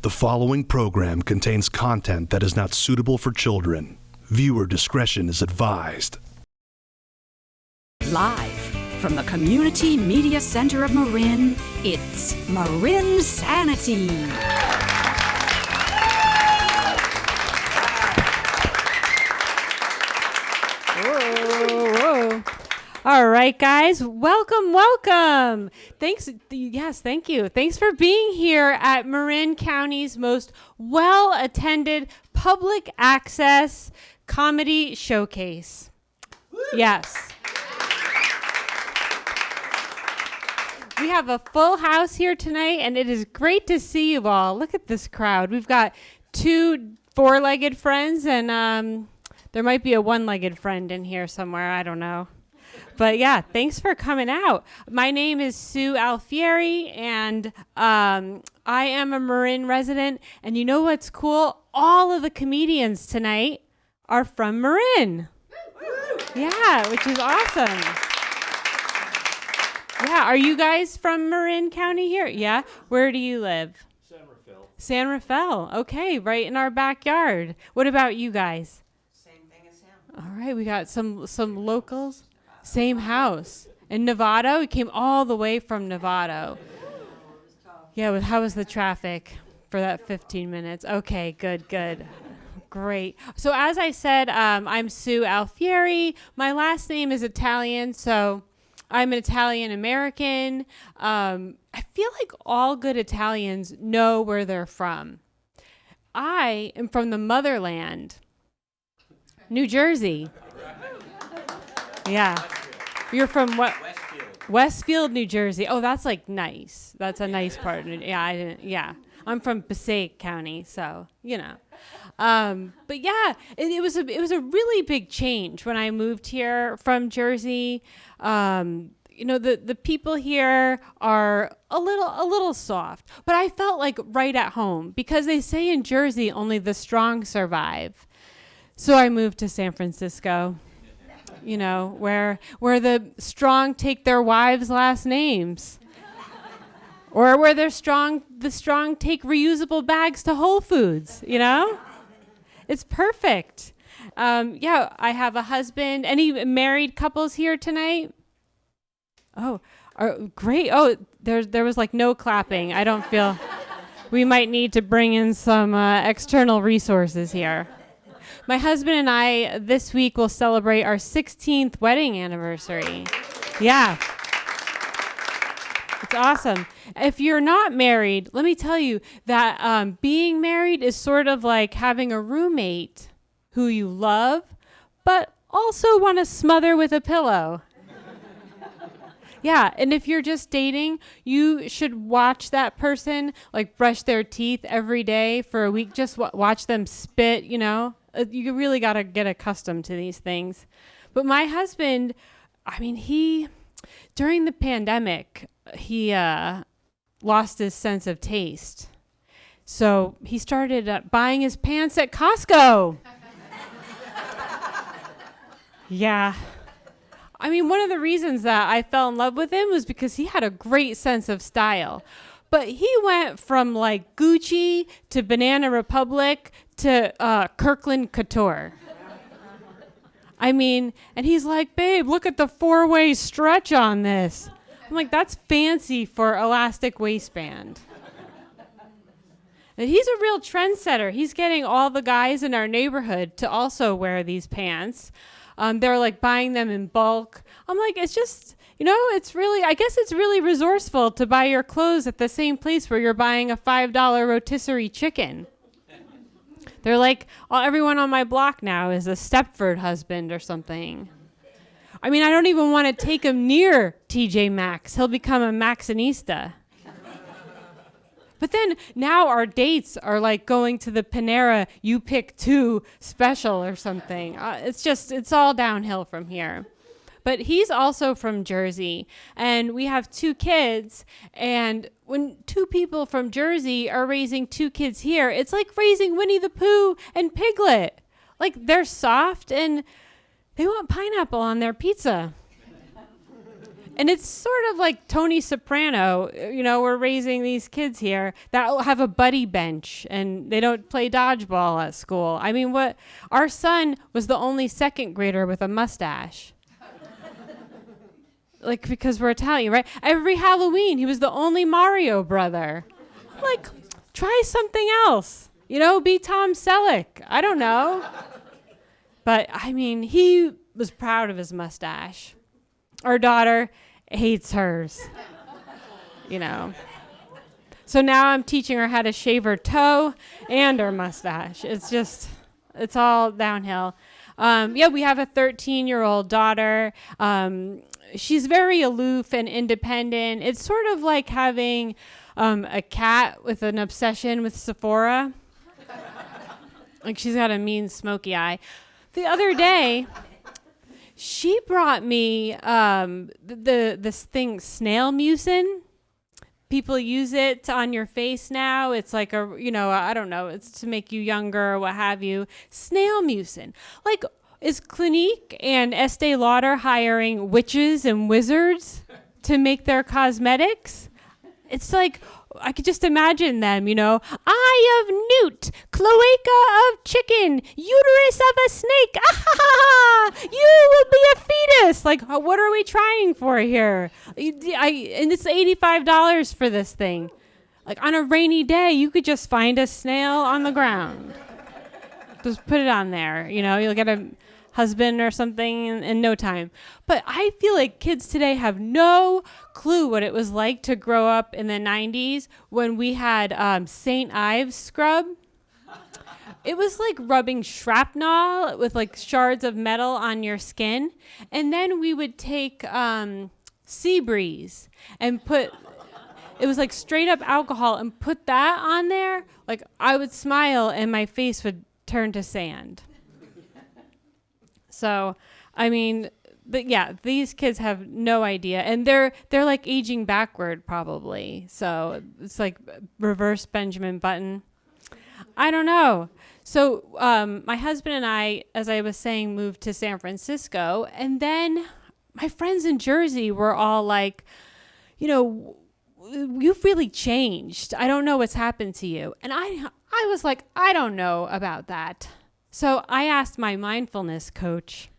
The following program contains content that is not suitable for children. Viewer discretion is advised. Live from the Community Media Center of Marin, it's marINSANITY. Whoa. All right, guys, welcome. Thank you. Thanks for being here at Marin County's most well-attended public access comedy showcase. Yes. We have a full house here tonight, and it is great to see you all. Look at this crowd. We've got two four-legged friends, and there might be a one-legged friend in here somewhere. I don't know. But yeah, thanks for coming out. My name is Sue Alfieri, and I am a Marin resident. And you know what's cool? All of the comedians tonight are from Marin. Yeah, which is awesome. Yeah, are you guys from Marin County here? Yeah? Where do you live? San Rafael. Okay, right in our backyard. What about you guys? Same thing as him. All right, we got some locals. Same house. In Novato? We came all the way from Novato. Yeah, how was the traffic for that 15 minutes? Okay, good. Great. So as I said, I'm Sue Alfieri. My last name is Italian, so I'm an Italian American. I feel like all good Italians know where they're from. I am from the motherland, New Jersey. Yeah. You're from what? Westfield, New Jersey. Oh, that's like nice. That's a nice part. Yeah. I'm from Passaic County, so, you know. But yeah, it was a really big change when I moved here from Jersey. The people here are a little soft, but I felt like right at home because they say in Jersey only the strong survive. So I moved to San Francisco. You know, where the strong take their wives' last names. Or where the strong take reusable bags to Whole Foods, you know? It's perfect. I have a husband. Any married couples here tonight? Oh, great. Oh, there was like no clapping. I don't feel we might need to bring in some external resources here. My husband and I this week will celebrate our 16th wedding anniversary. Yeah. It's awesome. If you're not married, let me tell you that being married is sort of like having a roommate who you love, but also want to smother with a pillow. Yeah, and if you're just dating, you should watch that person, like brush their teeth every day for a week. Just watch them spit, you know. You really got to get accustomed to these things. But my husband, during the pandemic, he lost his sense of taste. So he started buying his pants at Costco. Yeah. One of the reasons that I fell in love with him was because he had a great sense of style. But he went from like Gucci to Banana Republic to Kirkland Couture. And he's like, babe, look at the 4-way stretch on this. I'm like, that's fancy for elastic waistband. And he's a real trendsetter. He's getting all the guys in our neighborhood to also wear these pants. They're like buying them in bulk. I'm like, it's just, I guess it's really resourceful to buy your clothes at the same place where you're buying a $5 rotisserie chicken. They're like, everyone on my block now is a Stepford husband or something. I don't even want to take him near TJ Maxx. He'll become a Maxxinista. But then now our dates are like going to the Panera You Pick Two special or something. It's all downhill from here. But he's also from Jersey, and we have 2 kids. And when 2 people from Jersey are raising 2 kids here, it's like raising Winnie the Pooh and Piglet. Like, they're soft, and they want pineapple on their pizza. And it's sort of like Tony Soprano. We're raising these kids here that will have a buddy bench and they don't play dodgeball at school. I mean, our son was the only second grader with a mustache. Like, because we're Italian, right? Every Halloween, he was the only Mario brother. Like, try something else. Be Tom Selleck. I don't know. But, I mean, he was proud of his mustache. Our daughter hates hers. So now I'm teaching her how to shave her toe and her mustache. It's all downhill. We have a 13-year-old daughter. She's very aloof and independent. It's sort of like having a cat with an obsession with Sephora. Like, she's got a mean smoky eye. The other day, she brought me this thing, snail mucin. People use it on your face now. It's like I don't know. It's to make you younger or what have you. Snail mucin. Like, is Clinique and Estee Lauder hiring witches and wizards to make their cosmetics? It's like, I could just imagine them, eye of newt, cloaca of chicken, uterus of a snake. You will be a fetus. Like, what are we trying for here? And it's $85 for this thing. Like, on a rainy day, you could just find a snail on the ground. Just put it on there. You'll get a husband or something in no time. But I feel like kids today have no clue what it was like to grow up in the 90s when we had St. Ives scrub. It was like rubbing shrapnel with like shards of metal on your skin. And then we would take Sea Breeze and it was like straight up alcohol and put that on there. Like, I would smile and my face would turn to sand. So, I mean, but yeah, these kids have no idea, and they're like aging backward probably. So it's like reverse Benjamin Button. I don't know. So my husband and I, as I was saying, moved to San Francisco, and then my friends in Jersey were all like, you've really changed. I don't know what's happened to you. And I was like, I don't know about that. So I asked my mindfulness coach.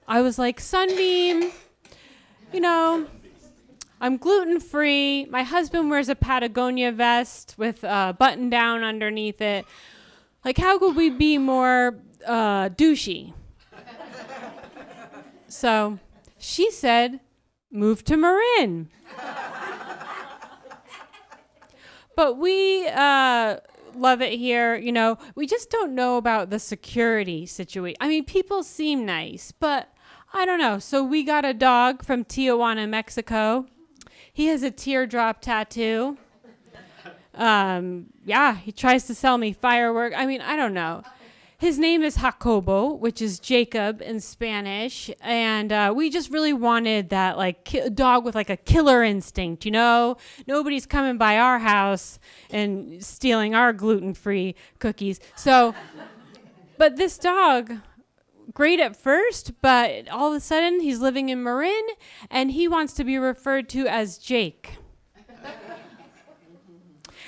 I was like, Sunbeam, I'm gluten-free. My husband wears a Patagonia vest with a button down underneath it. Like, how could we be more douchey? So she said, move to Marin. But we love it here. We just don't know about the security situation. I mean, people seem nice, but I don't know. So we got a dog from Tijuana, Mexico. He has a teardrop tattoo. He tries to sell me fireworks. I mean, I don't know. His name is Jacobo, which is Jacob in Spanish. And we just really wanted that dog with like a killer instinct, Nobody's coming by our house and stealing our gluten-free cookies. So, but this dog, great at first, but all of a sudden he's living in Marin and he wants to be referred to as Jake.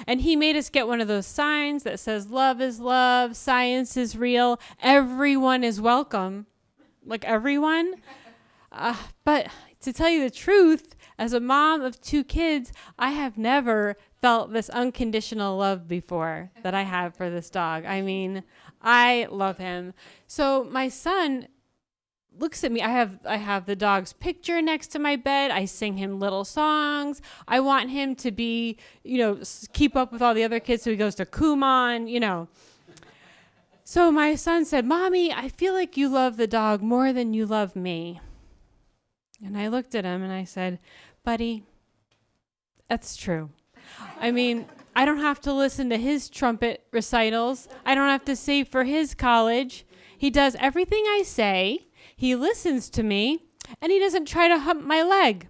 And he made us get one of those signs that says, love is love, science is real, everyone is welcome. Like, everyone. But to tell you the truth, as a mom of 2 kids, I have never felt this unconditional love before that I have for this dog. I mean, I love him. So my son looks at me. I have the dog's picture next to my bed. I sing him little songs. I want him to be, keep up with all the other kids. So he goes to Kumon, So my son said, Mommy, I feel like you love the dog more than you love me. And I looked at him and I said, buddy, that's true. I mean, I don't have to listen to his trumpet recitals. I don't have to save for his college. He does everything I say. He listens to me, and he doesn't try to hump my leg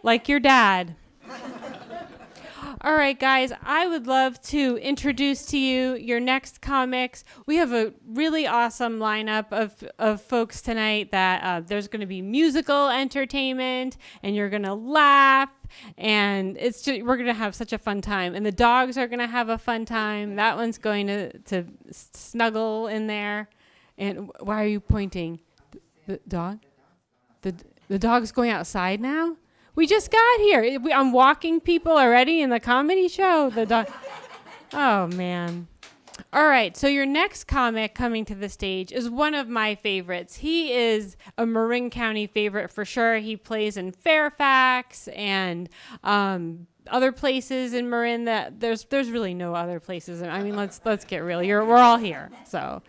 like your dad. All right, guys, I would love to introduce to you your next comics. We have a really awesome lineup of folks tonight that there's going to be musical entertainment, and you're going to laugh, and we're going to have such a fun time. And the dogs are going to have a fun time. That one's going to snuggle in there. And why are you pointing? The dog? The dog's going outside now? We just got here. I'm walking people already in the comedy show. The dog. Oh, man. All right. So your next comic coming to the stage is one of my favorites. He is a Marin County favorite for sure. He plays in Fairfax and other places in Marin that there's really no other places. I mean, let's get real. We're all here. So,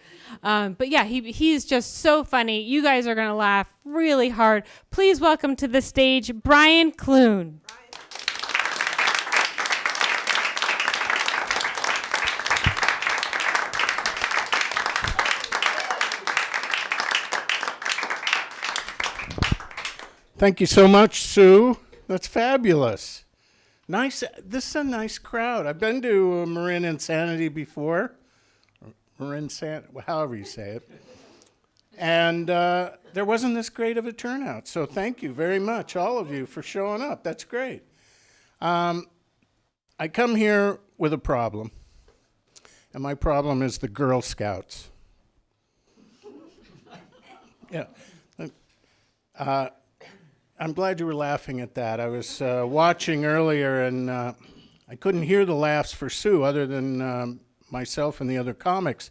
but yeah, he's just so funny. You guys are gonna laugh really hard. Please welcome to the stage Brian Clune. Thank you so much, Sue. That's fabulous. Nice. This is a nice crowd. I've been to Marin Insanity before. However you say it. And there wasn't this great of a turnout. So thank you very much, all of you, for showing up. That's great. I come here with a problem. And my problem is the Girl Scouts. Yeah. I'm glad you were laughing at that. I was watching earlier, and I couldn't hear the laughs for Sue other than myself and the other comics.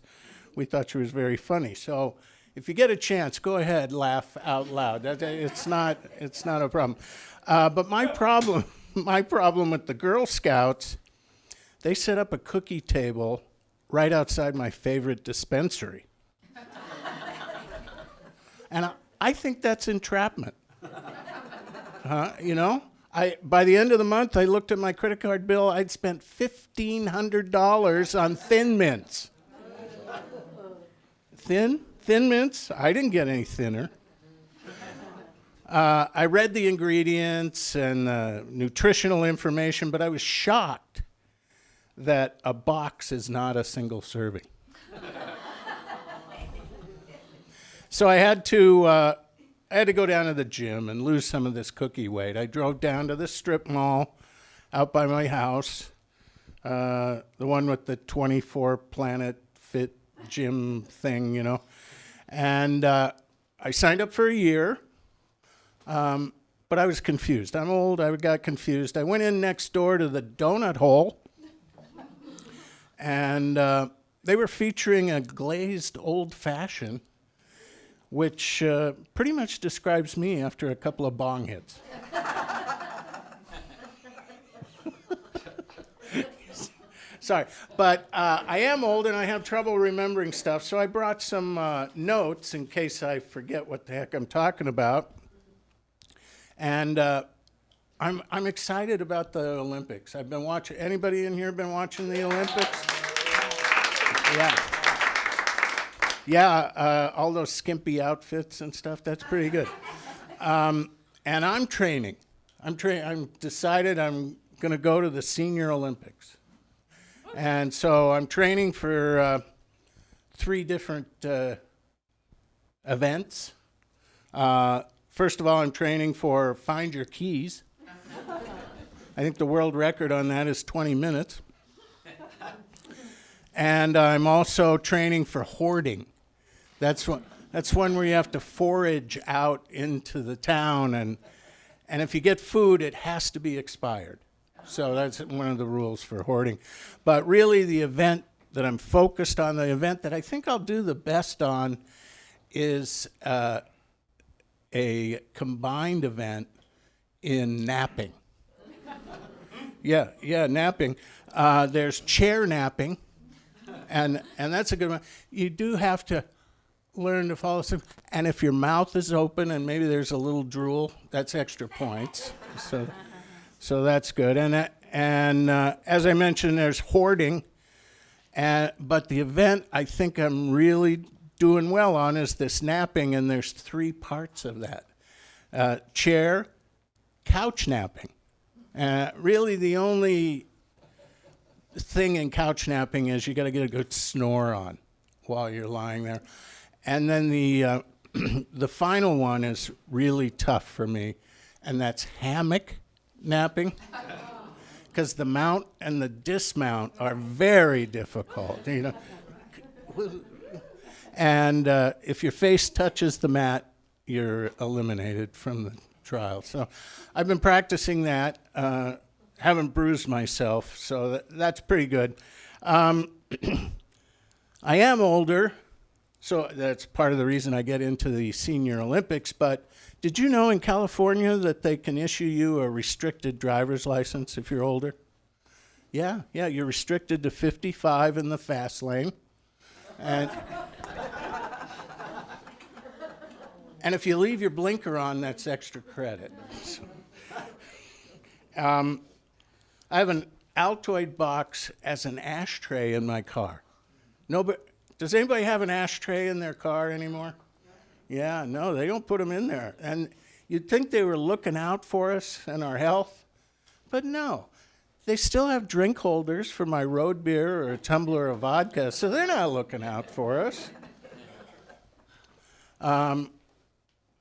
We thought she was very funny. So if you get a chance, go ahead, laugh out loud. It's not a problem. But my problem with the Girl Scouts, they set up a cookie table right outside my favorite dispensary. And I think that's entrapment. By the end of the month, I looked at my credit card bill. I'd spent $1,500 on Thin Mints. Thin Mints? I didn't get any thinner. I read the ingredients and nutritional information, but I was shocked that a box is not a single serving. So I had to go down to the gym and lose some of this cookie weight. I drove down to the strip mall out by my house, the one with the 24 Planet Fit gym thing, And I signed up for a year, but I was confused. I'm old. I got confused. I went in next door to the donut hole, and they were featuring a glazed old-fashioned, which pretty much describes me after a couple of bong hits. Sorry, but I am old and I have trouble remembering stuff, so I brought some notes in case I forget what the heck I'm talking about. And I'm excited about the Olympics. I've been watching. Anybody in here been watching the Olympics? Yeah. Yeah, all those skimpy outfits and stuff, that's pretty good. And I'm training. I'm decided I'm going to go to the Senior Olympics. And so I'm training for 3 different events. First of all, I'm training for Find Your Keys. I think the world record on that is 20 minutes. And I'm also training for hoarding. That's one where you have to forage out into the town, and if you get food, it has to be expired. So that's one of the rules for hoarding. But really, the event that I'm focused on, the event that I think I'll do the best on, is a combined event in napping. Yeah, napping. There's chair napping, and that's a good one. You do have to learn to follow some, and if your mouth is open and maybe there's a little drool, that's extra points. So that's good. And as I mentioned, there's hoarding, but the event I think I'm really doing well on is this napping, and there's 3 parts of that. Chair, couch napping. Really the only thing in couch napping is you got to get a good snore on while you're lying there. And then the the final one is really tough for me, and that's hammock napping, because the mount and the dismount are very difficult, you know. And if your face touches the mat, you're eliminated from the trial. So I've been practicing that. Haven't bruised myself, so that's pretty good. I am older, so that's part of the reason I get into the Senior Olympics. But did you know in California that they can issue you a restricted driver's license if you're older? Yeah, you're restricted to 55 in the fast lane. And if you leave your blinker on, that's extra credit. So, I have an Altoid box as an ashtray in my car. Does anybody have an ashtray in their car anymore? Yeah, no, they don't put them in there. And you'd think they were looking out for us and our health, but no. They still have drink holders for my road beer or a tumbler of vodka, so they're not looking out for us. I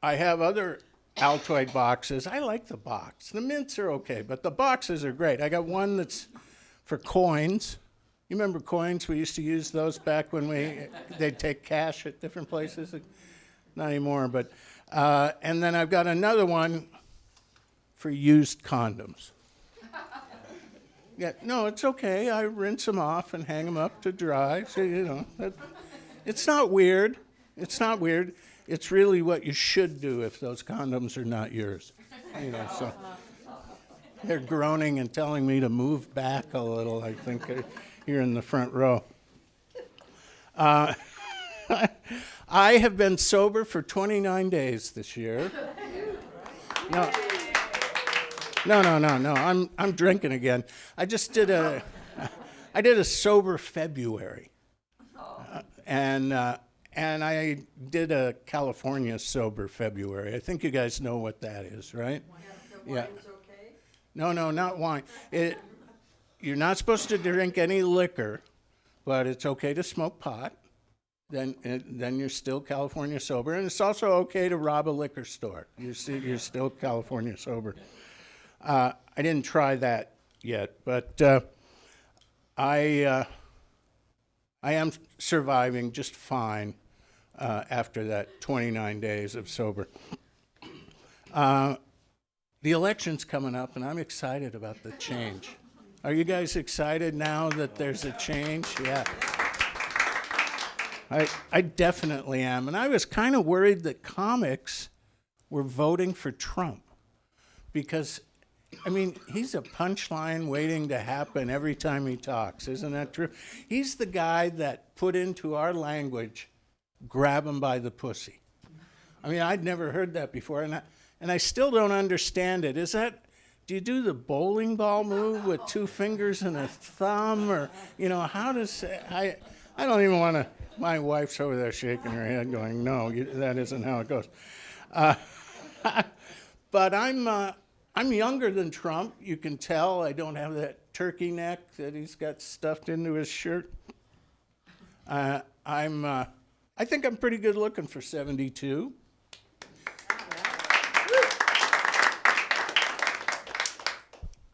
have other Altoid boxes. I like the box. The mints are okay, but the boxes are great. I got one that's for coins. You remember coins? We used to use those back when they'd take cash at different places. Not anymore, but and then I've got another one for used condoms. Yeah, no, it's okay. I rinse them off and hang them up to dry. So, you know, it's not weird. It's not weird. It's really what you should do if those condoms are not yours. You know, so they're groaning and telling me to move back a little. I think you're in the front row. I have been sober for 29 days this year. No. I'm drinking again. I just did a sober February, and I did a California sober February. I think you guys know what that is, right? Yeah. Okay? No, not wine. You're not supposed to drink any liquor, but it's okay to smoke pot. Then you're still California sober, and it's also okay to rob a liquor store. You're still California sober. I didn't try that yet, but I am surviving just fine after that 29 days of sober. The election's coming up, and I'm excited about the change. Are you guys excited now that there's a change? Yeah. I definitely am. And I was kind of worried that comics were voting for Trump because, I mean, he's a punchline waiting to happen every time he talks. Isn't that true? He's the guy that put into our language, grab him by the pussy. I mean, I'd never heard that before, and I still don't understand it. Do you do the bowling ball move with 2 fingers and a thumb? Or, you know, how does, I don't even want to, my wife's over there shaking her head going, no, that isn't how it goes. But I'm younger than Trump. You can tell I don't have that turkey neck that he's got stuffed into his shirt. I think I'm pretty good looking for 72.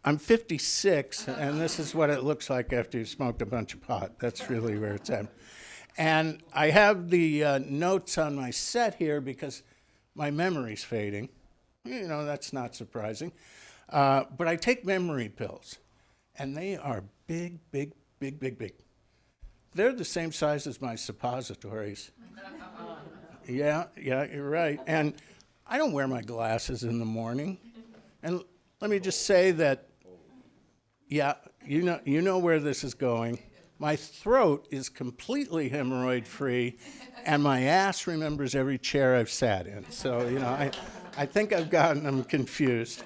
I'm 56, and this is what it looks like after you've smoked a bunch of pot. That's really where it's at. And I have the notes on my set here because my memory's fading. You know, that's not surprising. But I take memory pills, and they are big. They're the same size as my suppositories. Yeah, you're right. And I don't wear my glasses in the morning. And let me just say that, yeah, you know where this is going. My throat is completely hemorrhoid-free, and my ass remembers every chair I've sat in. So, you know, I think I've gotten them confused.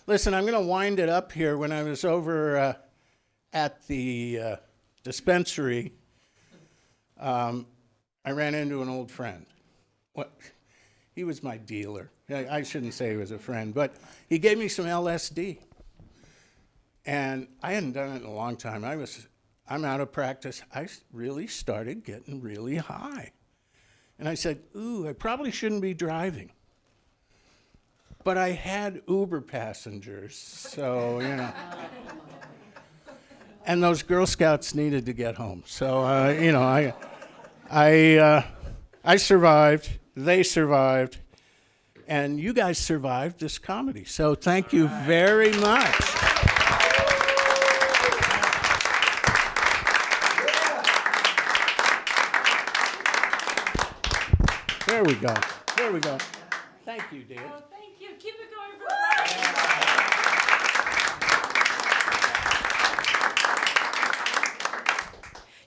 Listen, I'm going to wind it up here. When I was over at the dispensary, I ran into an old friend. He was my dealer. I shouldn't say he was a friend, but he gave me some LSD. And I hadn't done it in a long time. I'm out of practice. I really started getting really high. And I said, ooh, I probably shouldn't be driving. But I had Uber passengers, so, you know. And those Girl Scouts needed to get home. So, you know, I survived, they survived, and you guys survived this comedy. So thank you very much. There we go. There we go. Thank you, dear. Oh, thank you. Keep it going for the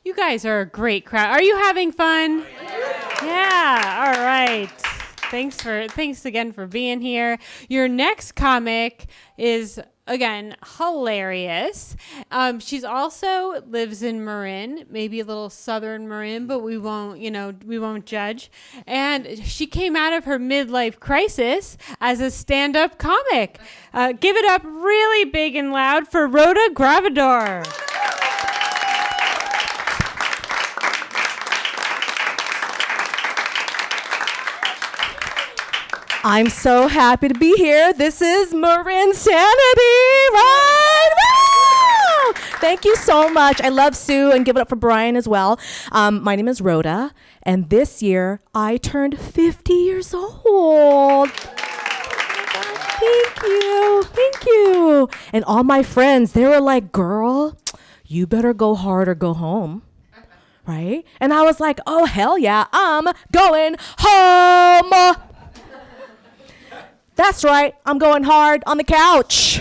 You guys are a great crowd. Are you having fun? Yeah. All right. Thanks again for being here. Your next comic is, again, hilarious. She's also lives in Marin, maybe a little southern Marin, but we won't judge. And she came out of her midlife crisis as a stand-up comic. Give it up really big and loud for Rhoda Gravador. I'm so happy to be here. This is marINSANITY, right? Woo! Thank you so much. I love Sue, and give it up for Brian as well. My name is Rhoda, and this year I turned 50 years old. Thank you. And all my friends, they were like, girl, you better go hard or go home. Right? And I was like, oh, hell yeah, I'm going home. That's right, I'm going hard on the couch.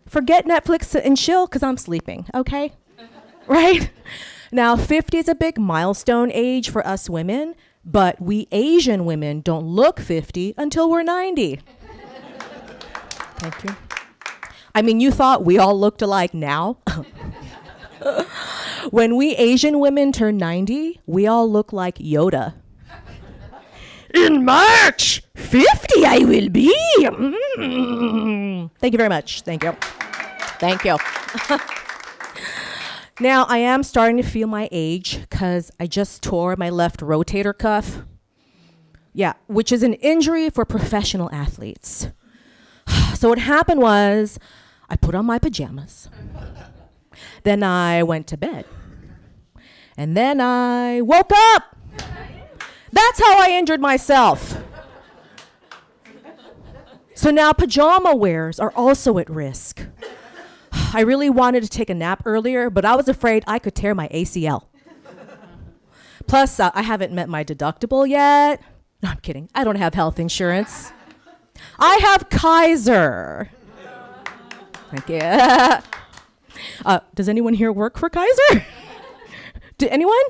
Forget Netflix and chill, because I'm sleeping, okay? Right? Now, 50 is a big milestone age for us women, but we Asian women don't look 50 until we're 90. Thank you. I mean, you thought we all looked alike now? When we Asian women turn 90, we all look like Yoda. In March 50 I will be. Thank you very much. Thank you. Now I am starting to feel my age because I just tore my left rotator cuff. Yeah, which is an injury for professional athletes. So what happened was I put on my pajamas. Then I went to bed. And then I woke up. That's how I injured myself. So now pajama wearers are also at risk. I really wanted to take a nap earlier, but I was afraid I could tear my ACL. Plus, I haven't met my deductible yet. No, I'm kidding. I don't have health insurance. I have Kaiser. Thank you. Does anyone here work for Kaiser? Anyone?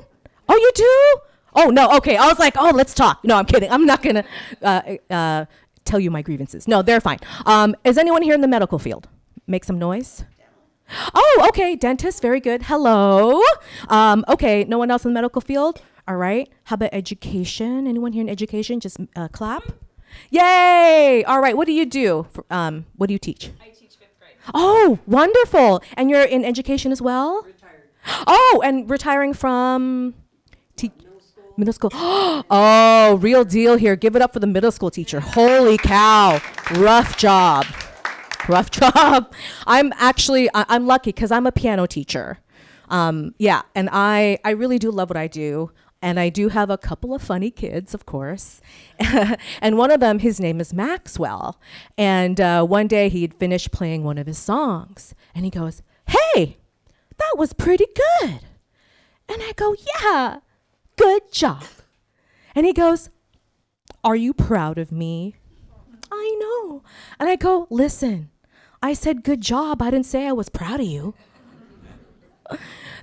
Oh, you do? Oh, no, okay. I was like, oh, let's talk. No, I'm kidding. I'm not going to tell you my grievances. No, they're fine. Is anyone here in the medical field? Make some noise. Oh, okay. Dentist, very good. Hello. Okay, no one else in the medical field? All right. How about education? Anyone here in education? Just clap. Yay. All right. What do you do? What do you teach? I teach 5th grade. Oh, wonderful. And you're in education as well? Retired. Oh, and retiring from... Middle school. Oh, real deal here. Give it up for the middle school teacher. Holy cow. Rough job. I'm lucky because I'm a piano teacher. Yeah, and I really do love what I do. And I do have a couple of funny kids, of course. And one of them, his name is Maxwell. And one day he'd finished playing one of his songs. And he goes, hey, that was pretty good. And I go, yeah. Good job. And he goes, are you proud of me? I know. And I go, listen, I said good job. I didn't say I was proud of you.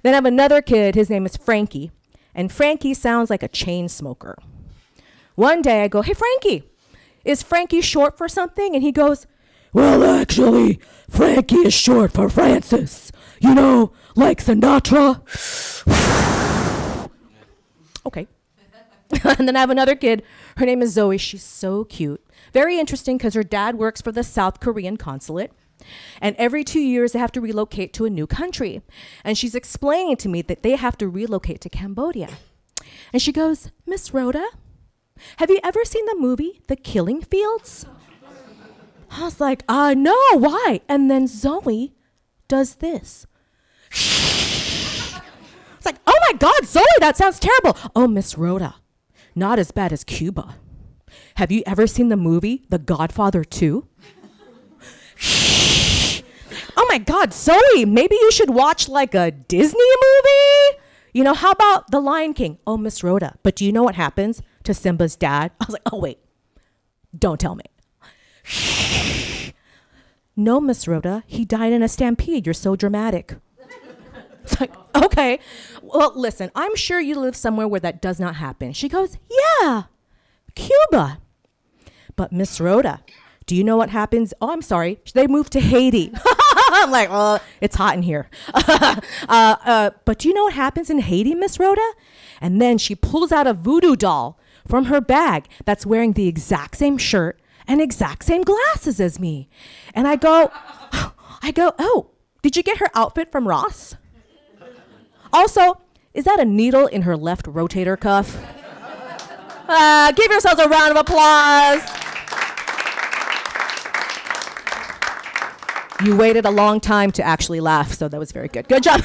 Then I have another kid. His name is Frankie. And Frankie sounds like a chain smoker. One day I go, hey, Frankie, is Frankie short for something? And he goes, well, actually, Frankie is short for Francis. You know, like Sinatra. Okay. And then I have another kid. Her name is Zoe. She's so cute. Very interesting because her dad works for the South Korean consulate. And every 2 years, they have to relocate to a new country. And she's explaining to me that they have to relocate to Cambodia. And she goes, Miss Rhoda, have you ever seen the movie The Killing Fields? I was like, no, why? And then Zoe does this. It's like, oh my God, Zoe, that sounds terrible. Oh, Miss Rhoda, not as bad as Cuba. Have you ever seen the movie The Godfather 2? Oh my God, Zoe, maybe you should watch like a Disney movie? You know, how about The Lion King? Oh, Miss Rhoda, but do you know what happens to Simba's dad? I was like, oh wait, don't tell me. No, Miss Rhoda, he died in a stampede. You're so dramatic. It's like, okay, well, listen, I'm sure you live somewhere where that does not happen. She goes, yeah, Cuba. But Miss Rhoda, do you know what happens? Oh, I'm sorry. They moved to Haiti. I'm like, well, it's hot in here. But do you know what happens in Haiti, Miss Rhoda? And then she pulls out a voodoo doll from her bag that's wearing the exact same shirt and exact same glasses as me. And I go, oh, did you get her outfit from Ross? Also, is that a needle in her left rotator cuff? Give yourselves a round of applause. You waited a long time to actually laugh, so that was very good. Good job.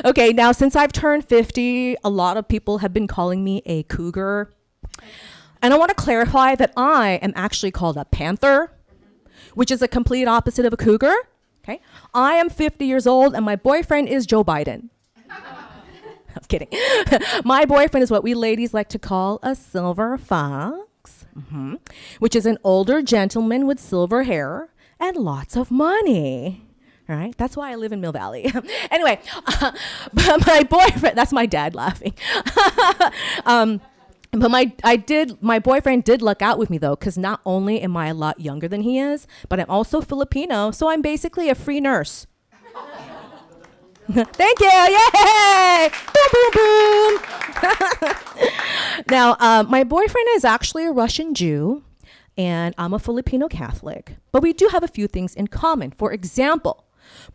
Okay, now since I've turned 50, a lot of people have been calling me a cougar. And I want to clarify that I am actually called a panther, which is a complete opposite of a cougar. Okay, I am 50 years old and my boyfriend is Joe Biden. I'm kidding. My boyfriend is what we ladies like to call a silver fox, which is an older gentleman with silver hair and lots of money. All right, that's why I live in Mill Valley. Anyway, but my boyfriend, that's my dad laughing. But my boyfriend did luck out with me though, because not only am I a lot younger than he is, but I'm also Filipino, so I'm basically a free nurse. Thank you, yay! Boom, boom, boom. Now, my boyfriend is actually a Russian Jew, and I'm a Filipino Catholic, but we do have a few things in common. For example,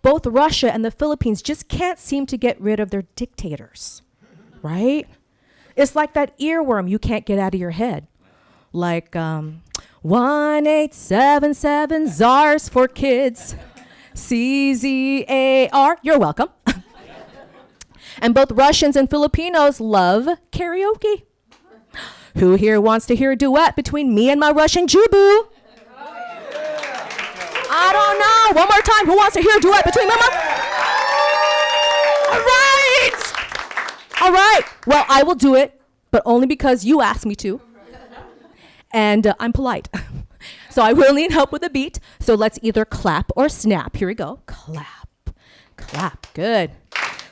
both Russia and the Philippines just can't seem to get rid of their dictators, right? It's like that earworm you can't get out of your head. Like 1877 czars for kids. CZAR. You're welcome. And both Russians and Filipinos love karaoke. Who here wants to hear a duet between me and my Russian Jew boo? I don't know. One more time. Who wants to hear a duet between them? All right. All right. Well, I will do it, but only because you asked me to. And I'm polite. So I will need help with the beat. So let's either clap or snap. Here we go. Clap. Clap. Good.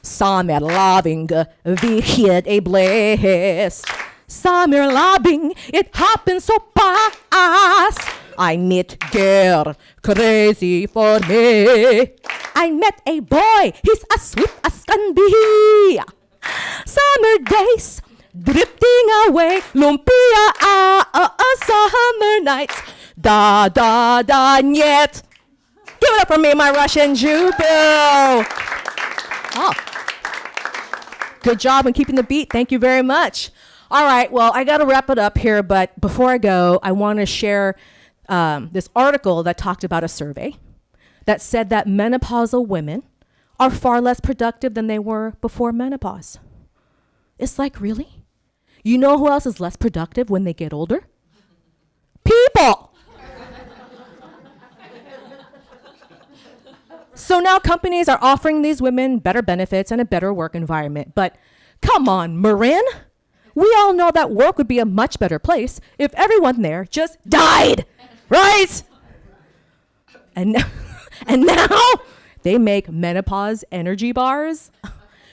Summer loving, we hit a blast. Summer loving, it happens so fast. I met girl crazy for me. I met a boy, he's as sweet as can be. Summer days, drifting away, lumpia, summer nights, da da da, niet. Give it up for me, my Russian Jew boo. Oh. Good job in keeping the beat. Thank you very much. All right, well, I got to wrap it up here, but before I go, I want to share this article that talked about a survey that said that menopausal women are far less productive than they were before menopause. It's like, really? You know who else is less productive when they get older? People! So now companies are offering these women better benefits and a better work environment. But come on, Marin. We all know that work would be a much better place if everyone there just died, right? And now they make menopause energy bars.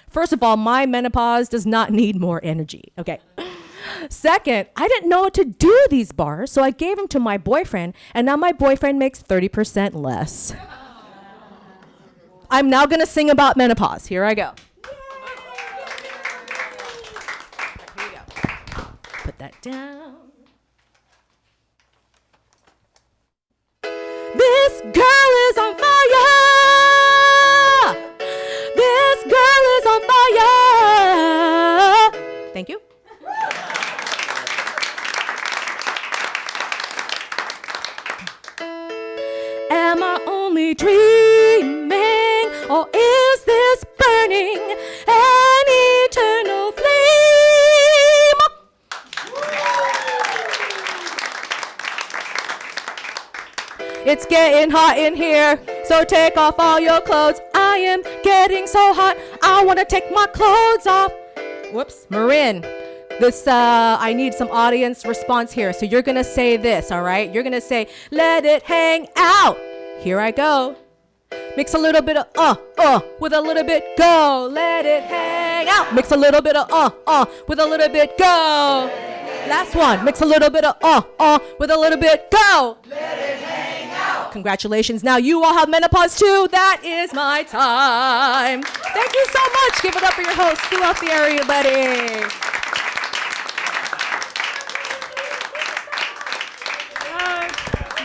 First of all, my menopause does not need more energy, okay? Second, I didn't know what to do with these bars, so I gave them to my boyfriend, and now my boyfriend makes 30% less. I'm now gonna sing about menopause. Here I go. Here we go. Put that down. This girl Or is this burning an eternal flame? It's getting hot in here, so take off all your clothes. I am getting so hot, I want to take my clothes off. Whoops, Marin. This, I need some audience response here. So you're gonna say this, all right? You're gonna say, let it hang out. Here I go. Mix a little bit of with a little bit go. Let it hang out. Mix a little bit of with a little bit go. Last one. Mix a little bit of with a little bit go. Let it hang out. Congratulations. Now you all have menopause too. That is my time. Thank you so much. Give it up for your host, Sue Alfieri, everybody.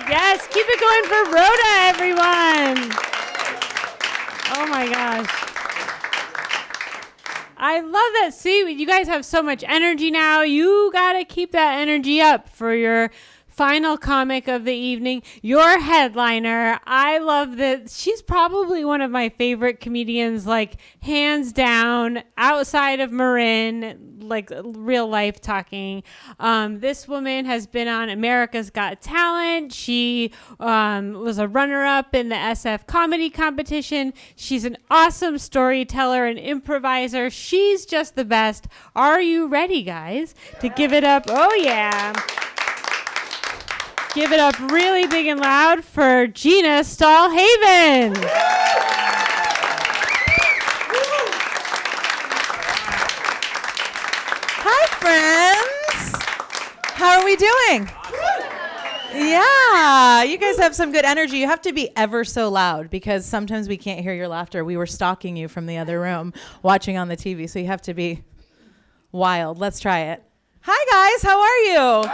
Yes, keep it going for Rhoda, everyone. Oh my gosh. I love that. See, you guys have so much energy now. You got to keep that energy up for your final comic of the evening, your headliner. I love that. She's probably one of my favorite comedians, like hands down, outside of Marin, like real life talking. This woman has been on America's Got Talent. She was a runner-up in the SF comedy competition. She's an awesome storyteller and improviser. She's just the best. Are you ready, guys, to give it up? Oh, yeah. Give it up really big and loud for Gina Stahl-Haven. Hi, friends. How are we doing? Yeah, you guys have some good energy. You have to be ever so loud because sometimes we can't hear your laughter. We were stalking you from the other room, watching on the TV, so you have to be wild. Let's try it. Hi, guys. How are you?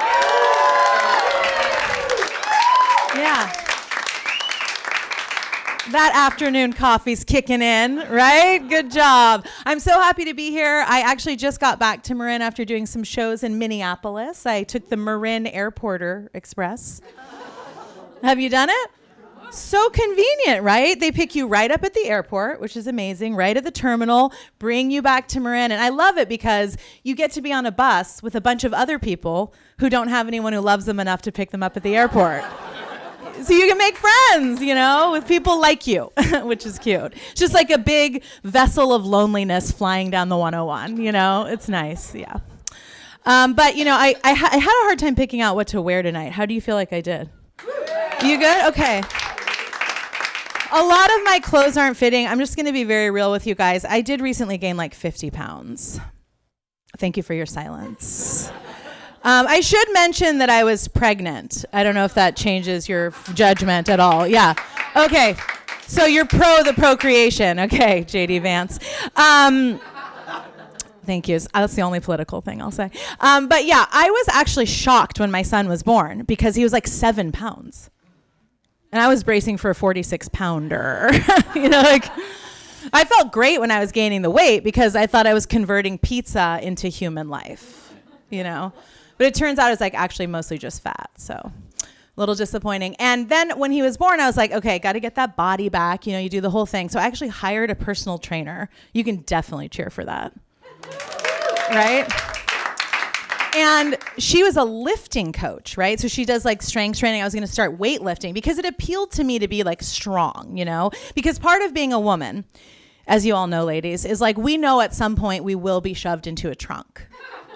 Yeah. That afternoon coffee's kicking in, right? Good job. I'm so happy to be here. I actually just got back to Marin after doing some shows in Minneapolis. I took the Marin Airporter Express. Have you done it? So convenient, right? They pick you right up at the airport, which is amazing, right at the terminal, bring you back to Marin. And I love it because you get to be on a bus with a bunch of other people who don't have anyone who loves them enough to pick them up at the airport. So you can make friends, you know, with people like you, which is cute. It's just like a big vessel of loneliness flying down the 101, you know? It's nice, yeah. But, you know, I had a hard time picking out what to wear tonight. How do you feel like I did? You good? Okay. A lot of my clothes aren't fitting. I'm just going to be very real with you guys. I did recently gain like 50 pounds. Thank you for your silence. I should mention that I was pregnant. I don't know if that changes your judgment at all. Yeah. Okay. So you're pro the procreation. Okay, J.D. Vance. Thank you. That's the only political thing I'll say. But yeah, I was actually shocked when my son was born because he was like 7 pounds. And I was bracing for a 46-pounder. You know, like I felt great when I was gaining the weight because I thought I was converting pizza into human life, you know. But it turns out it's like actually mostly just fat, so a little disappointing. And then when he was born, I was like, okay, got to get that body back. You know, you do the whole thing. So I actually hired a personal trainer. You can definitely cheer for that, right? And she was a lifting coach, right? So she does like strength training. I was going to start weightlifting because it appealed to me to be like strong, you know, because part of being a woman, as you all know, ladies, is like we know at some point we will be shoved into a trunk.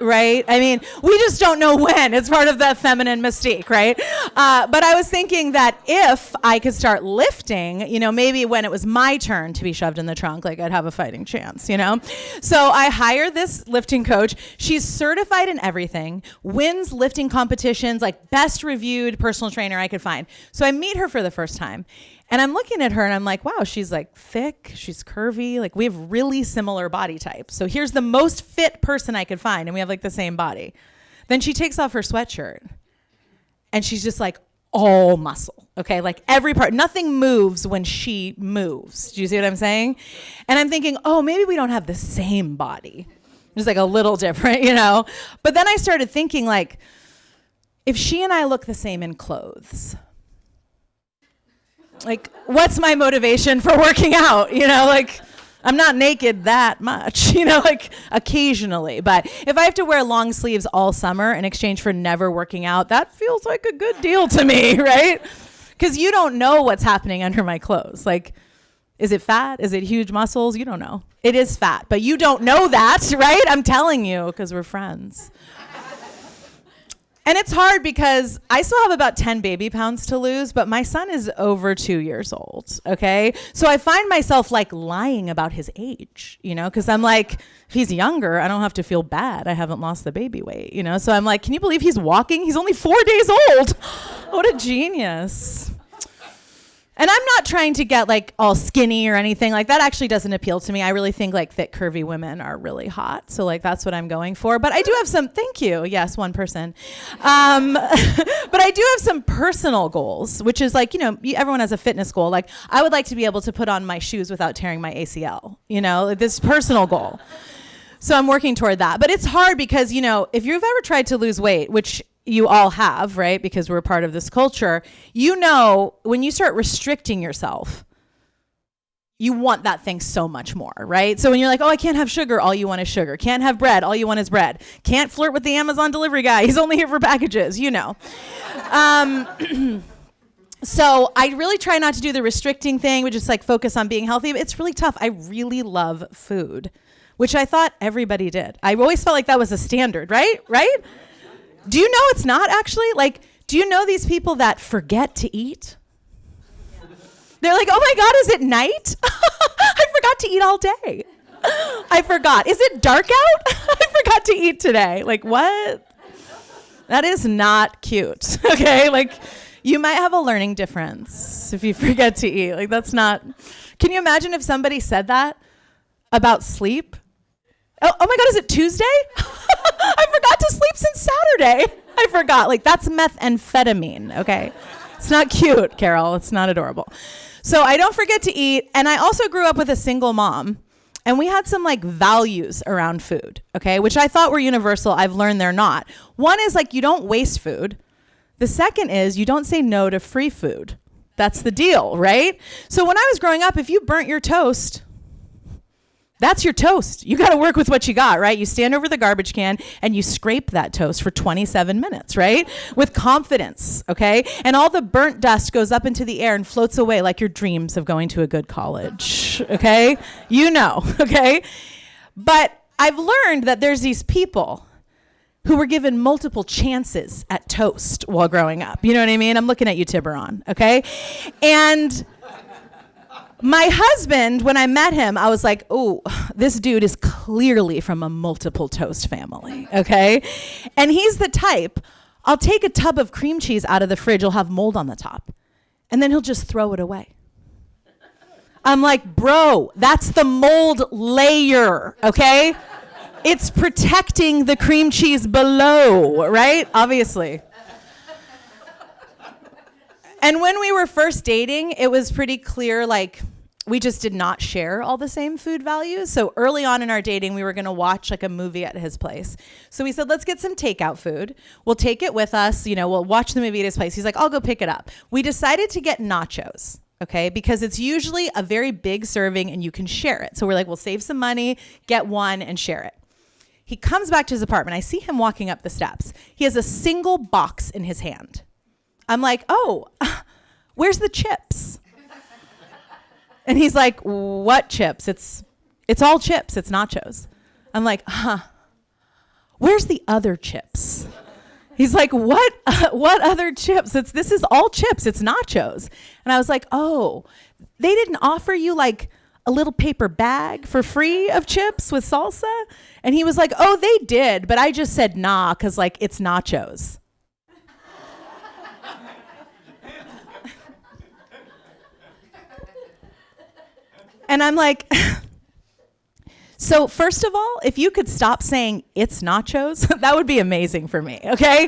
Right? I mean, we just don't know when. It's part of that feminine mystique, right? But I was thinking that if I could start lifting, you know, maybe when it was my turn to be shoved in the trunk, like I'd have a fighting chance, you know? So I hired this lifting coach. She's certified in everything, wins lifting competitions, like best reviewed personal trainer I could find. So I meet her for the first time. And I'm looking at her and I'm like, wow, she's like thick, she's curvy, like we have really similar body types. So here's the most fit person I could find and we have like the same body. Then she takes off her sweatshirt and she's just like all muscle, okay? Like every part, nothing moves when she moves. Do you see what I'm saying? And I'm thinking, oh, maybe we don't have the same body. Just like a little different, you know? But then I started thinking like, if she and I look the same in clothes, Like, what's my motivation for working out? You know, like, I'm not naked that much, you know, like occasionally. But if I have to wear long sleeves all summer in exchange for never working out, that feels like a good deal to me, right? Because you don't know what's happening under my clothes. Like, is it fat? Is it huge muscles? You don't know. It is fat, but you don't know that, right? I'm telling you because we're friends. And it's hard because I still have about 10 baby pounds to lose, but my son is over 2 years old, okay? So I find myself like lying about his age, you know, because I'm like, if he's younger, I don't have to feel bad. I haven't lost the baby weight, you know? So I'm like, can you believe he's walking? He's only 4 days old. What a genius. And I'm not trying to get like all skinny or anything. Like that actually doesn't appeal to me. I really think like thick, curvy women are really hot. So like that's what I'm going for. But I do have some, thank you. Yes, one person. But I do have some personal goals, which is like, you know, everyone has a fitness goal. Like I would like to be able to put on my shoes without tearing my ACL, you know, like this personal goal. So I'm working toward that. But it's hard because, you know, if you've ever tried to lose weight, which you all have, right? Because we're part of this culture. You know, when you start restricting yourself, you want that thing so much more, right? So when you're like, oh, I can't have sugar, all you want is sugar. Can't have bread, all you want is bread. Can't flirt with the Amazon delivery guy. He's only here for packages, you know. So I really try not to do the restricting thing, which is like focus on being healthy. But it's really tough. I really love food, which I thought everybody did. I always felt like that was a standard, right? Right? Do you know it's not actually? Like, do you know these people that forget to eat? They're like, oh my God, is it night? I forgot to eat all day. I forgot. Is it dark out? I forgot to eat today. Like, what? That is not cute, okay? Like, you might have a learning difference if you forget to eat. Like, that's not... Can you imagine if somebody said that about sleep? Oh my God, is it Tuesday? I forgot to sleep since Saturday. I forgot. Like, that's methamphetamine, okay? It's not cute, Carol. It's not adorable. So I don't forget to eat. And I also grew up with a single mom. And we had some, like, values around food, okay? Which I thought were universal. I've learned they're not. One is, like, you don't waste food. The second is you don't say no to free food. That's the deal, right? So when I was growing up, if you burnt your toast... That's your toast. You got to work with what you got, right? You stand over the garbage can and you scrape that toast for 27 minutes, right? With confidence, okay? And all the burnt dust goes up into the air and floats away like your dreams of going to a good college, okay? You know, okay? But I've learned that there's these people who were given multiple chances at toast while growing up. You know what I mean? I'm looking at you, Tiburon, okay? And... my husband, when I met him, I was like, oh, this dude is clearly from a multiple toast family, okay? And he's the type, I'll take a tub of cream cheese out of the fridge, it'll have mold on the top, and then he'll just throw it away. I'm like, bro, that's the mold layer, okay? It's protecting the cream cheese below, right? Obviously. And when we were first dating, it was pretty clear, like, we just did not share all the same food values. So early on in our dating, we were going to watch, like, a movie at his place. So we said, let's get some takeout food. We'll take it with us. You know, we'll watch the movie at his place. He's like, I'll go pick it up. We decided to get nachos, okay, because it's usually a very big serving and you can share it. So we're like, we'll save some money, get one, and share it. He comes back to his apartment. I see him walking up the steps. He has a single box in his hand. I'm like, oh, where's the chips? And he's like, what chips? It's all chips. It's nachos. I'm like, where's the other chips? He's like, what other chips? This is all chips. It's nachos. And I was like, oh, they didn't offer you like a little paper bag for free of chips with salsa? And he was like, oh, they did. But I just said, nah, because like it's nachos. And I'm like, so first of all, if you could stop saying it's nachos, that would be amazing for me, okay?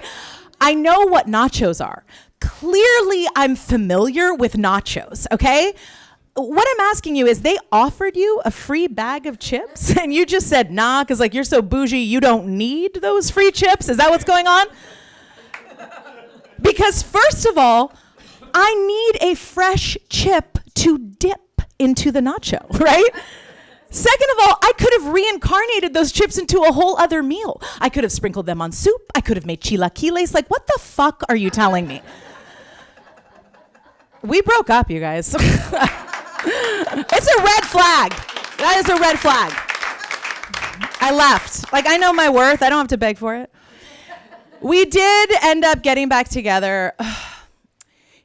I know what nachos are. Clearly, I'm familiar with nachos, okay? What I'm asking you is they offered you a free bag of chips and you just said, nah, because like you're so bougie, you don't need those free chips? Is that what's going on? Because first of all, I need a fresh chip to dip into the nacho, right? Second of all, I could have reincarnated those chips into a whole other meal. I could have sprinkled them on soup. I could have made chilaquiles. Like, what the fuck are you telling me? We broke up, you guys. It's a red flag. That is a red flag. I left. Like, I know my worth. I don't have to beg for it. We did end up getting back together.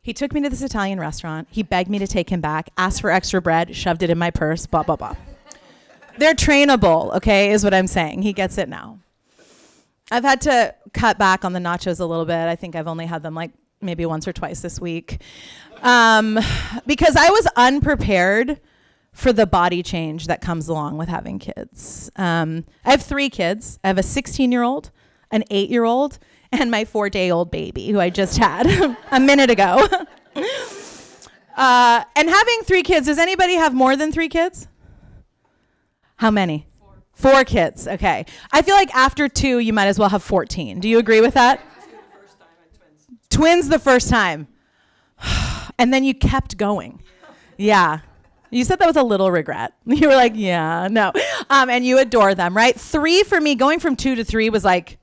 He took me to this Italian restaurant. He begged me to take him back, asked for extra bread, shoved it in my purse, blah, blah, blah. They're trainable, okay, is what I'm saying. He gets it now. I've had to cut back on the nachos a little bit. I think I've only had them like maybe once or twice this week. Because I was unprepared for the body change that comes along with having kids. I have 3 kids. I have a 16-year-old, an 8-year-old, and my 4-day-old baby who I just had a minute ago. And having 3 kids, does anybody have more than 3 kids? How many? 4 kids, okay. I feel like after 2, you might as well have 14. Do you agree with that? 2 the first time and twins. Twins the first time. And then you kept going. Yeah. You said that with a little regret. You were like, yeah, no. And you adore them, right? 3 for me, going from 2 to 3 was like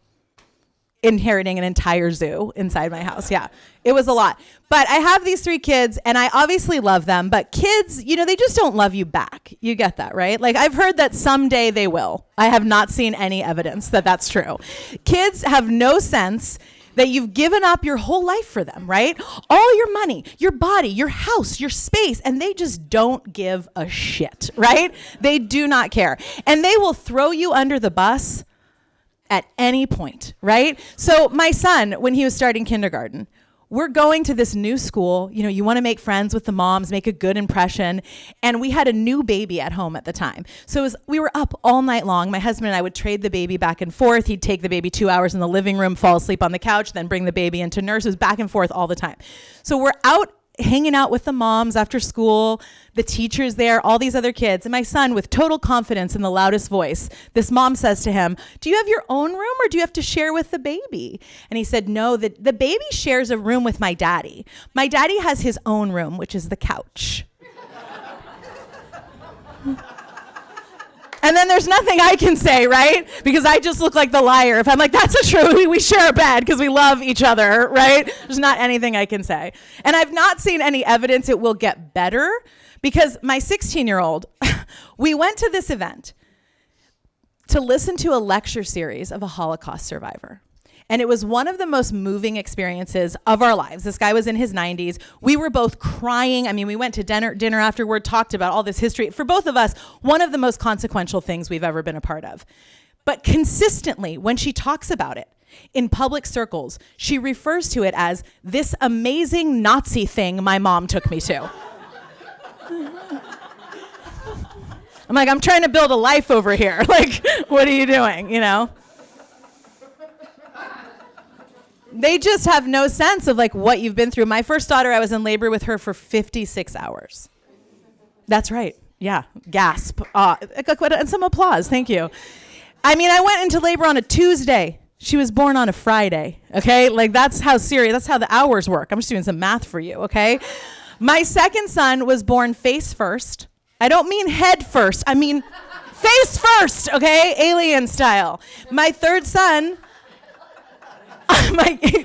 inheriting an entire zoo inside my house. Yeah, it was a lot. But I have these 3 kids and I obviously love them, but kids, you know, they just don't love you back. You get that, right? Like I've heard that someday they will. I have not seen any evidence that that's true. Kids have no sense that you've given up your whole life for them, right? All your money, your body, your house, your space, and they just don't give a shit, right? They do not care. And they will throw you under the bus at any point, right? So my son, when he was starting kindergarten, we're going to this new school. You know, you want to make friends with the moms, make a good impression. And we had a new baby at home at the time. So we were up all night long. My husband and I would trade the baby back and forth. He'd take the baby 2 hours in the living room, fall asleep on the couch, then bring the baby into nurses, back and forth all the time. So we're out hanging out with the moms after school, the teachers there, all these other kids. And my son, with total confidence in the loudest voice, this mom says to him, "Do you have your own room or do you have to share with the baby?" And he said, "No, the baby shares a room with my daddy. My daddy has his own room, which is the couch." And then there's nothing I can say, right? Because I just look like the liar. If I'm like, that's a true, we share a bed because we love each other, right? There's not anything I can say. And I've not seen any evidence it will get better because my 16-year-old, we went to this event to listen to a lecture series of a Holocaust survivor. And it was one of the most moving experiences of our lives. This guy was in his 90s. We were both crying. I mean, we went to dinner afterward, talked about all this history. For both of us, one of the most consequential things we've ever been a part of. But consistently, when she talks about it in public circles, she refers to it as this amazing Nazi thing my mom took me to. I'm like, I'm trying to build a life over here. Like, what are you doing, you know? They just have no sense of like what you've been through. My first daughter, I was in labor with her for 56 hours. That's right. Yeah. Gasp. And some applause. Thank you. I mean, I went into labor on a Tuesday. She was born on a Friday. Okay. Like that's how serious, that's how the hours work. I'm just doing some math for you. Okay. My second son was born face first. I don't mean head first. I mean face first. Okay. Alien style. My third son,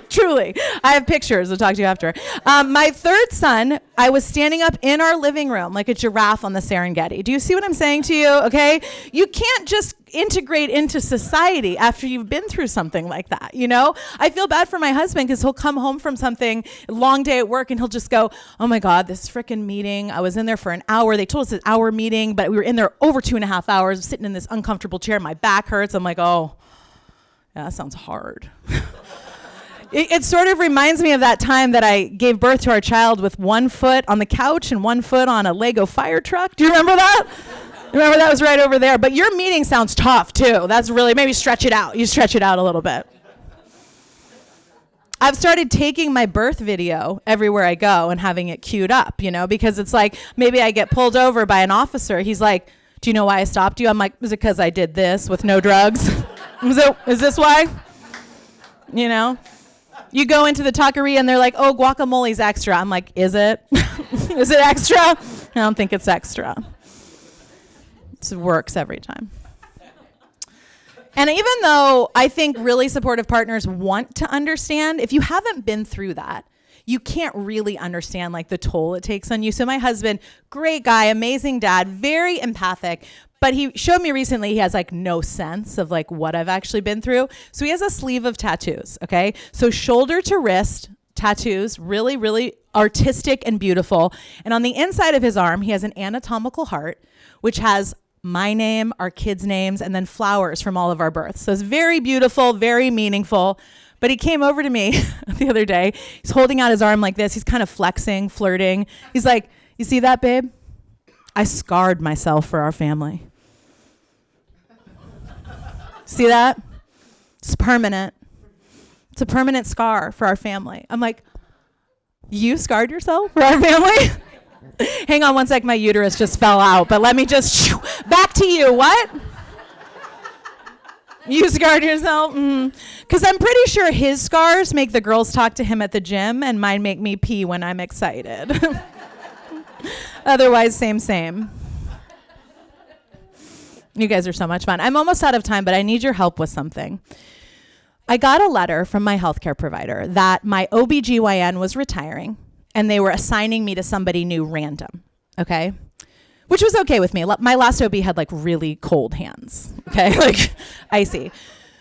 truly, I have pictures. I'll talk to you after. My third son, I was standing up in our living room like a giraffe on the Serengeti. Do you see what I'm saying to you? Okay, you can't just integrate into society after you've been through something like that. You know, I feel bad for my husband because he'll come home from something, a long day at work, and he'll just go, "Oh my God, this freaking meeting. I was in there for an hour. They told us it's an hour meeting, but we were in there over 2.5 hours, sitting in this uncomfortable chair. My back hurts." I'm like, "Oh, yeah, that sounds hard." It sort of reminds me of that time that I gave birth to our child with 1 foot on the couch and 1 foot on a Lego fire truck. Do you remember that? Remember that was right over there. But your meeting sounds tough too. That's really, maybe stretch it out. You stretch it out a little bit. I've started taking my birth video everywhere I go and having it queued up, you know, because it's like maybe I get pulled over by an officer. He's like, "Do you know why I stopped you?" I'm like, "Is it because I did this with no drugs?" Is this why? You know? You go into the taqueria and they're like, oh, guacamole's extra. I'm like, is it? Is it extra? I don't think it's extra. It works every time. And even though I think really supportive partners want to understand, if you haven't been through that, you can't really understand like the toll it takes on you. So my husband, great guy, amazing dad, very empathic, but he showed me recently he has like no sense of like what I've actually been through. So he has a sleeve of tattoos, okay? So shoulder to wrist tattoos, really, really artistic and beautiful. And on the inside of his arm, he has an anatomical heart, which has my name, our kids' names, and then flowers from all of our births. So it's very beautiful, very meaningful. But he came over to me the other day. He's holding out his arm like this. He's kind of flexing, flirting. He's like, you see that, babe? I scarred myself for our family. See that? It's permanent. It's a permanent scar for our family. I'm like, you scarred yourself for our family? Hang on one sec, my uterus just fell out, but let me just, back to you, what? You scarred yourself? Because I'm pretty sure his scars make the girls talk to him at the gym and mine make me pee when I'm excited. Otherwise, same. You guys are so much fun. I'm almost out of time, but I need your help with something. I got a letter from my healthcare provider that my OBGYN was retiring and they were assigning me to somebody new random, okay? Which was okay with me. My last OB had like really cold hands, okay? Like icy.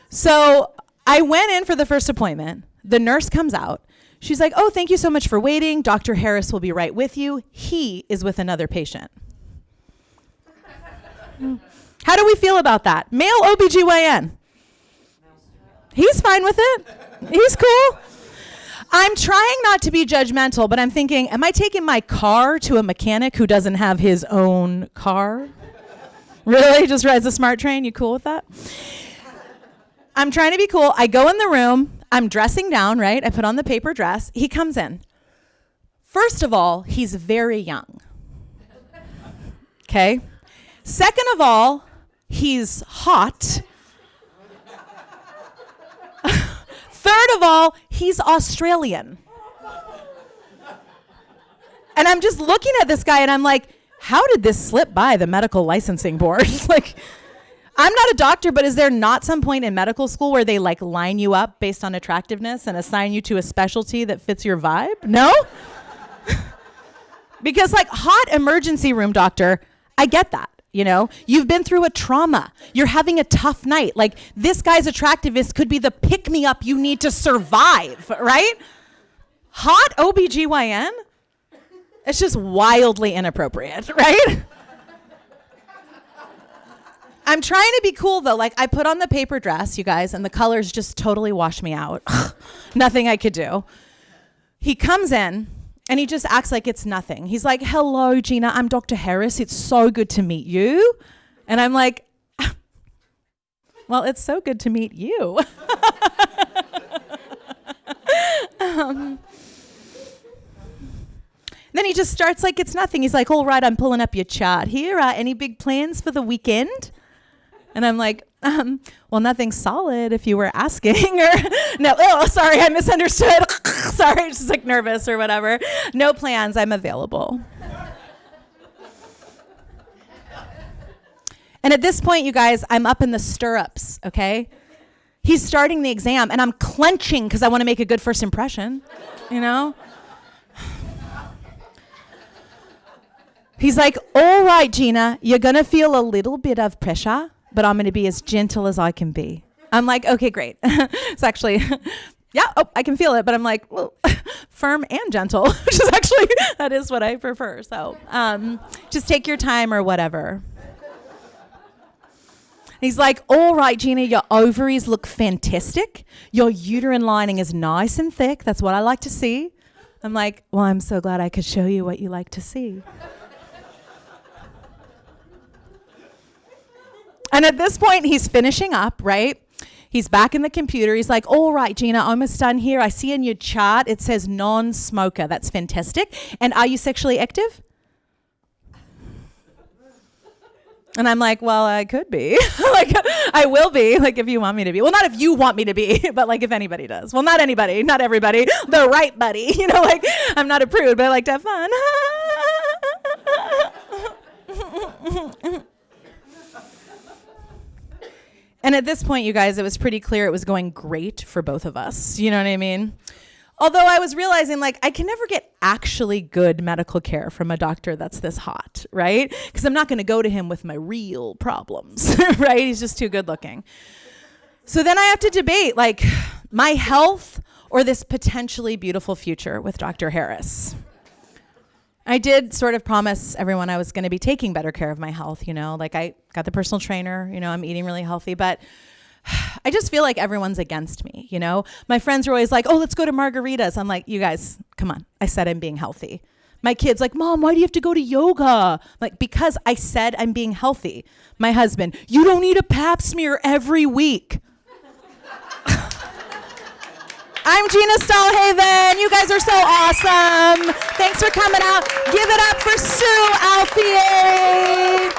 So I went in for the first appointment. The nurse comes out. She's like, oh, thank you so much for waiting. Dr. Harris will be right with you. He is with another patient. How do we feel about that? Male OBGYN. He's fine with it. He's cool. I'm trying not to be judgmental, but I'm thinking, am I taking my car to a mechanic who doesn't have his own car? Really? Just rides a smart train? You cool with that? I'm trying to be cool. I go in the room. I'm dressing down, right? I put on the paper dress. He comes in. First of all, he's very young. Okay? Second of all, he's hot. Third of all, he's Australian. And I'm just looking at this guy and I'm like, how did this slip by the medical licensing board? Like, I'm not a doctor, but is there not some point in medical school where they like line you up based on attractiveness and assign you to a specialty that fits your vibe? No? Because like hot emergency room doctor, I get that. You know, you've been through a trauma. You're having a tough night. Like this guy's attractivist could be the pick-me-up you need to survive, right? Hot OBGYN? It's just wildly inappropriate, right? I'm trying to be cool though. Like I put on the paper dress, you guys, and the colors just totally wash me out. Nothing I could do. He comes in. And he just acts like it's nothing. He's like, hello, Gina, I'm Dr. Harris. It's so good to meet you. And I'm like, well, it's so good to meet you. Then he just starts like it's nothing. He's like, all right, I'm pulling up your chart here. Any big plans for the weekend? And I'm like, well, nothing solid if you were asking. Or no, oh, sorry, I misunderstood. Sorry, just like nervous or whatever. No plans, I'm available. And at this point, you guys, I'm up in the stirrups, okay? He's starting the exam and I'm clenching because I want to make a good first impression, you know? He's like, all right, Gina, you're going to feel a little bit of pressure, but I'm going to be as gentle as I can be. I'm like, okay, great. It's actually, yeah, oh, I can feel it, but I'm like, well, firm and gentle, which is actually, that is what I prefer. So just take your time or whatever. He's like, all right, Gina, your ovaries look fantastic. Your uterine lining is nice and thick. That's what I like to see. I'm like, well, I'm so glad I could show you what you like to see. And at this point, he's finishing up, right? He's back in the computer. He's like, all right, Gina, almost done here. I see in your chart, it says non-smoker. That's fantastic. And are you sexually active? And I'm like, well, I could be. Like, I will be, like, if you want me to be. Well, not if you want me to be, but, like, if anybody does. Well, not anybody, not everybody. The right buddy. You know, like, I'm not a prude, but I like to have fun. And at this point, you guys, it was pretty clear it was going great for both of us. You know what I mean? Although I was realizing, like, I can never get actually good medical care from a doctor that's this hot, right? Because I'm not going to go to him with my real problems, right? He's just too good looking. So then I have to debate, like, my health or this potentially beautiful future with Dr. Harris. I did sort of promise everyone I was going to be taking better care of my health, you know? Like, I got the personal trainer, you know, I'm eating really healthy, but I just feel like everyone's against me, you know? My friends are always like, oh, let's go to margaritas. I'm like, you guys, come on. I said I'm being healthy. My kid's like, Mom, why do you have to go to yoga? I'm like, because I said I'm being healthy. My husband, you don't need a pap smear every week. I'm Gina Stahl-Haven. You guys are so awesome. Thanks for coming out. Give it up for Sue Alfieri.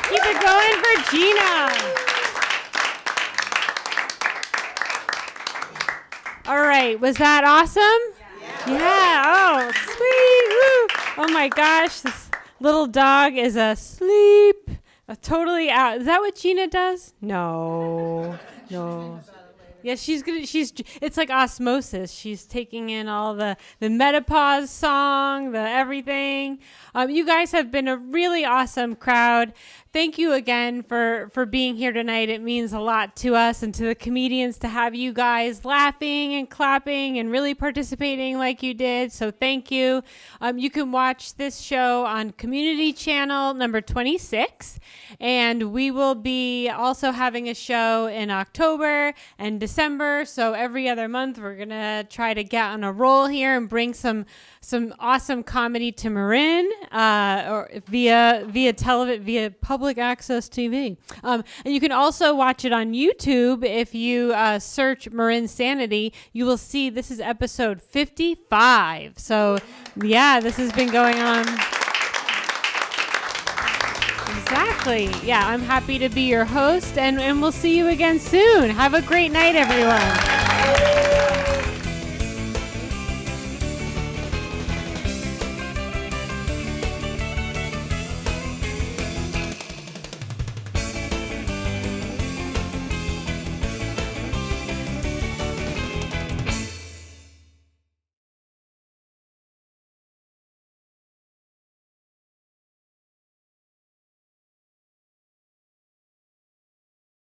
Keep it going for Gina. All right, was that awesome? Yeah. Oh, sweet. Woo. Oh my gosh, this little dog is asleep. Totally out. Is that what Gina does? No. Yeah, it's like osmosis. She's taking in all the menopause song, the everything. You guys have been a really awesome crowd. Thank you again for being here tonight. It means a lot to us and to the comedians to have you guys laughing and clapping and really participating like you did. So thank you. You can watch this show on Community Channel number 26. And we will be also having a show in October and December. So every other month, we're going to try to get on a roll here and bring some awesome comedy to Marin or via television, via public access TV. And you can also watch it on YouTube. If you search marINSANITY, you will see this is episode 55. So yeah, this has been going on. Exactly. Yeah, I'm happy to be your host, and we'll see you again soon. Have a great night, everyone.